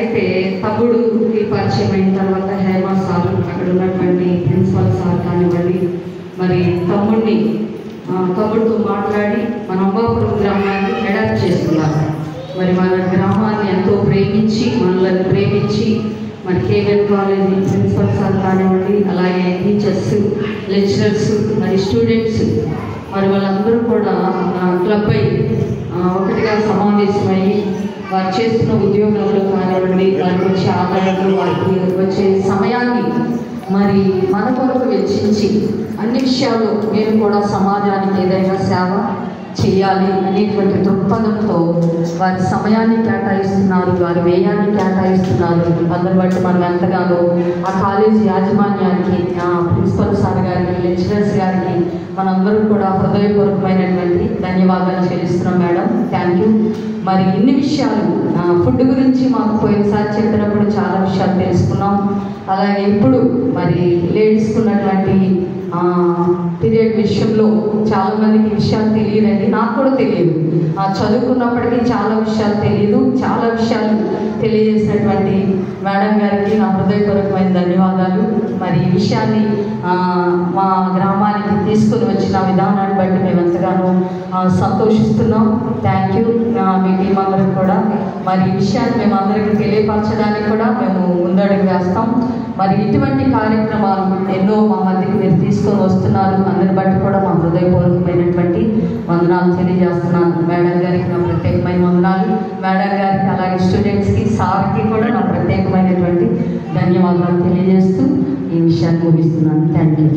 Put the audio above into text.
అయితే తమ్ముడుకి పరిచయం అయిన తర్వాత హేమ సార్, అక్కడ ఉన్నటువంటి ప్రిన్సిపల్ సార్ కానివ్వండి, మరి తమ్ముడితో మాట్లాడి మన అంబాపురం గ్రామాన్ని అడాప్ట్ చేసుకున్నారు. మరి మన గ్రామాన్ని ఎంతో ప్రేమించి, మనల్ని ప్రేమించి, మరి కేవీఎల్ కాలేజీ ప్రిన్సిపల్ సార్ కానివ్వండి, అలాగే టీచర్స్, లెక్చరర్స్, మరి స్టూడెంట్స్, మరి వాళ్ళందరూ కూడా క్లబ్ అయి ఒకటిగా సమావేశమయ్యి వారు చేస్తున్న ఉద్యోగాలు కానివ్వండి, వారికి వచ్చే ఆదాయాలు, వారికి వచ్చే సమయాన్ని మరి మన కొరకు వెచ్చించి అన్ని విషయాల్లో మేము కూడా సమాజానికి ఏదైనా సేవ చేయాలి అనేటువంటి దృక్పథంతో వారి సమయాన్ని కేటాయిస్తున్నారు, వారి వ్యయాన్ని కేటాయిస్తున్నారు. అందరి బట్టి మనం ఎంతగానో ఆ కాలేజీ యాజమాన్యానికి, ప్రిన్సిపల్ సార్ గారికి, లెక్చరర్స్ గారికి మనందరూ కూడా హృదయపూర్వకమైనటువంటి ధన్యవాదాలు చెల్లిస్తున్నాం. Madam, thank you. మరి ఇన్ని విషయాలు ఫుడ్ గురించి మాకు పోయినసారి చెప్పినప్పుడు చాలా విషయాలు తెలుసుకున్నాం. అలాగే ఇప్పుడు మరి లేడీస్కి ఉన్నటువంటి పీరియడ్ విషయంలో చాలామందికి విషయాలు తెలియదండి, నాకు కూడా తెలియదు. చదువుకున్నప్పటికీ చాలా విషయాలు తెలియదు. చాలా విషయాలు తెలియజేసినటువంటి మేడం గారికి నా హృదయపూర్వకమైన ధన్యవాదాలు. మరి ఈ విషయాన్ని మా గ్రామానికి తీసుకుని వచ్చిన విధానాన్ని బట్టి మేము ఎంతగానో సంతోషిస్తున్నాం. Thank you. మీ టీం అందరికి కూడా మరి ఈ విషయాన్ని మేము అందరికీ తెలియపరచడానికి కూడా మేము ముందడుగు వేస్తాం. మరి ఇటువంటి కార్యక్రమాలు ఎన్నో మా మధ్యకి మీరు తీసుకొని వస్తున్నారు. అందరి బట్టి కూడా మా హృదయపూర్వకమైనటువంటి వందనాలు తెలియజేస్తున్నాను. మేడం గారికి నా ప్రత్యేకమైన వందనాలు. మేడం గారికి అలాగే స్టూడెంట్స్కి, సార్కి కూడా నా ప్రత్యేకమైనటువంటి ధన్యవాదాలు తెలియజేస్తూ ఈ విషయాన్ని ముగిస్తున్నాను. Thank you.